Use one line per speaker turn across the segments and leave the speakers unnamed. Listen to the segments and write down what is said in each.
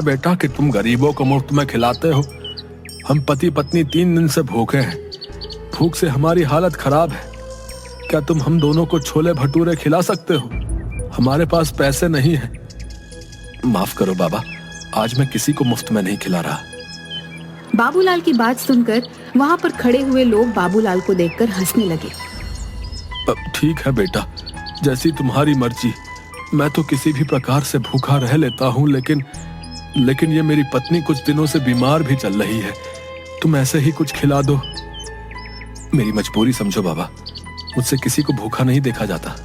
बेटा कि तुम गरीबों को मुफ्त में खिलाते हो। हम पति पत्नी 3 दिन से भूखे हैं। भूख से हमारी हालत खराब है। क्या तुम हम दोनों को छोले भटूरे खिला सकते हो? हमारे पास पैसे नहीं हैं। माफ करो बाबा, आज मैं किसी को मुफ्त में नहीं खिला रहा।
बाबूलाल की बात सुनकर वहाँ पर खड़े हुए लोग बाबूलाल को देखकर हंसने लगे।
ठीक है बेटा, जैसी तुम्हारी मर्जी। मैं तो किसी भी प्रकार से भूखा रह लेता हूँ, लेकिन ये मेरी पत्नी कुछ दिनों से बीमार भी चल रही है। तुम ऐसे ही कुछ खिला दो। मेरी मजबूरी समझो बाबा, मुझसे किसी को भूखा नहीं देखा जाता,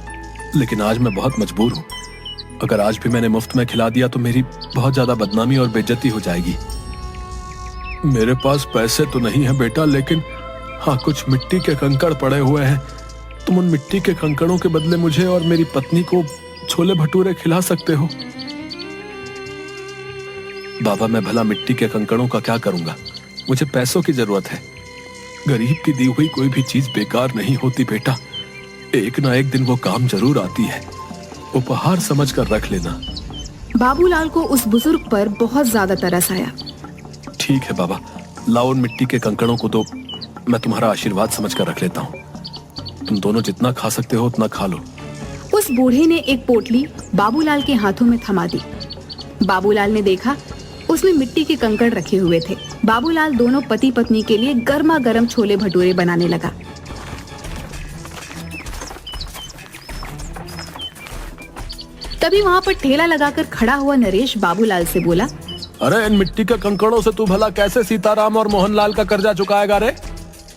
लेकिन आज मैं बहुत मजबूर हूँ। अगर आज भी मैंने मुफ्त में खिला दिया तो मेरी बहुत ज्यादा बदनामी और बेइज्जती हो जाएगी। मेरे पास पैसे तो नहीं है बेटा, लेकिन हाँ, कुछ मिट्टी के कंकड़ पड़े हुए हैं। तुम उन मिट्टी के कंकड़ों के बदले मुझे और मेरी पत्नी को छोले भटूरे खिला सकते हो। बाबा, मैं भला मिट्टी के कंकड़ों का क्या करूंगा? मुझे पैसों की जरूरत है। गरीब की दी हुई कोई भी चीज बेकार नहीं होती बेटा। एक ना एक दिन वो काम जरूर आती है। उपहार समझ कर रख लेना।
बाबूलाल को उस बुजुर्ग पर बहुत ज्यादा तरस आया।
ठीक है बाबा, लाओ उन मिट्टी के कंकड़ों को, तो मैं तुम्हारा आशीर्वाद समझ कर रख लेता हूँ। तुम दोनों जितना खा सकते हो उतना खा लो।
उस बूढ़े ने एक पोटली बाबूलाल के हाथों में थमा दी। बाबूलाल ने देखा उसमें मिट्टी के कंकड़ रखे हुए थे। बाबूलाल दोनों पति पत्नी के लिए गर्मा गर्म छोले भटूरे बनाने लगा। तभी वहाँ पर ठेला लगाकर खड़ा हुआ नरेश बाबूलाल से बोला,
अरे इन मिट्टी के कंकड़ों से तू भला कैसे सीताराम और मोहनलाल का कर्जा चुकाएगा रे?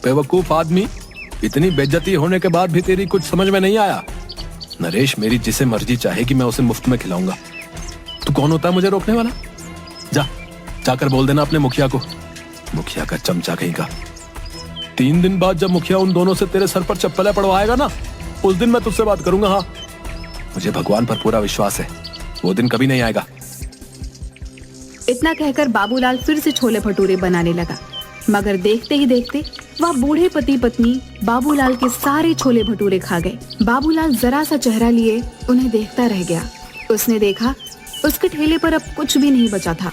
बेवकूफ आदमी, इतनी बेइज्जती होने के बाद भी तेरी कुछ समझ में नहीं आया? नरेश, मेरी जिसे मर्जी चाहेगी मैं उसे मुफ्त में खिलाऊंगा। तू कौन होता है मुझे रोकने वाला? जाकर बोल देना अपने मुखिया को। मुखिया का चमचा कहीं का। 3 दिन बाद जब मुखिया उन दोनों से तेरे सर पर चप्पलें पड़वाएगा ना, उस दिन मैं तुझसे बात करूंगा। हाँ, मुझे भगवान पर पूरा विश्वास है, वो दिन कभी नहीं आएगा।
इतना कहकर बाबूलाल फिर से छोले भटूरे बनाने लगा, मगर देखते ही देखते वह बूढ़े पति पत्नी बाबूलाल के सारे छोले भटूरे खा गए। बाबूलाल जरा सा चेहरा लिए उन्हें देखता रह गया। उसने देखा उसके ठेले पर अब कुछ भी नहीं बचा था।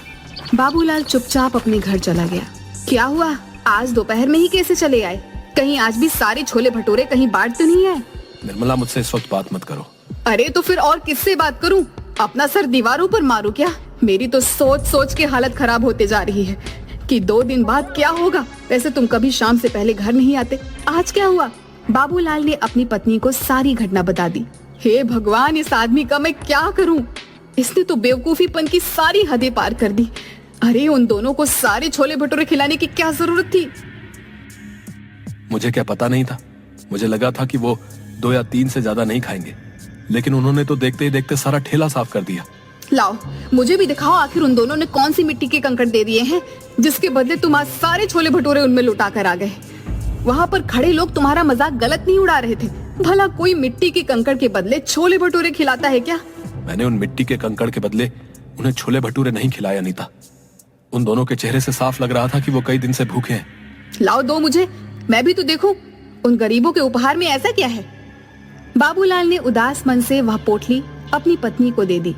बाबूलाल चुपचाप अपने घर चला गया। क्या हुआ, आज दोपहर में ही कैसे चले आए? कहीं आज भी सारे छोले भटूरे कहीं बांट तो नहीं आए?
निर्मला, मुझसे इस वक्त बात मत करो।
अरे तो फिर और किससे बात करूं? अपना सर दीवारों पर मारूं क्या? मेरी तो सोच सोच के हालत खराब होते जा रही है कि 2 दिन बाद क्या होगा। वैसे तुम कभी शाम से पहले घर नहीं आते, आज क्या हुआ? बाबूलाल ने अपनी पत्नी को सारी घटना बता दी। हे भगवान, इस आदमी का मैं क्या करूं? इसने तो बेवकूफीपन की सारी हदें पार कर दी। अरे उन दोनों को सारे छोले भटूरे खिलाने की क्या जरूरत थी?
मुझे क्या पता नहीं था। मुझे लगा था कि वो 2 या 3 से ज्यादा नहीं खाएंगे, लेकिन उन्होंने तो देखते ही देखते सारा ठेला साफ कर दिया।
लाओ, मुझे भी दिखाओ आखिर उन दोनों ने कौन सी मिट्टी के कंकड़ दे दिए हैं जिसके बदले तुम आज सारे छोले भटूरे उनमें लुटा कर आ गए। वहाँ पर खड़े लोग तुम्हारा मजाक गलत नहीं उड़ा रहे थे। भला कोई मिट्टी के कंकड़ के बदले छोले भटूरे खिलाता है क्या?
मैंने उन मिट्टी के कंकड़ के बदले उन्हें छोले भटूरे नहीं खिलाया अनीता। उन दोनों के चेहरे से साफ लग रहा था कि वो कई दिन से भूखे हैं।
लाओ दो मुझे, मैं भी तो देखूं उन गरीबों के उपहार में ऐसा क्या है। बाबूलाल ने उदास मन से वह पोटली अपनी पत्नी को दे दी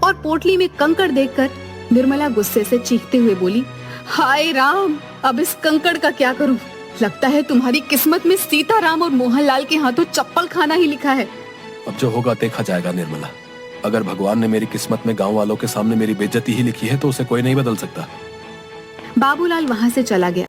और पोटली में कंकड़ देखकर निर्मला गुस्से से चीखते हुए बोली, हाय राम, अब इस कंकड़ का क्या करूं? लगता है तुम्हारी किस्मत में सीताराम और मोहनलाल के हाथों चप्पल खाना ही लिखा है।
अब जो होगा देखा जाएगा निर्मला। अगर भगवान ने मेरी किस्मत में गांव वालों के सामने मेरी बेइज्जती ही लिखी है तो उसे कोई नहीं बदल सकता।
बाबूलाल वहां से चला गया।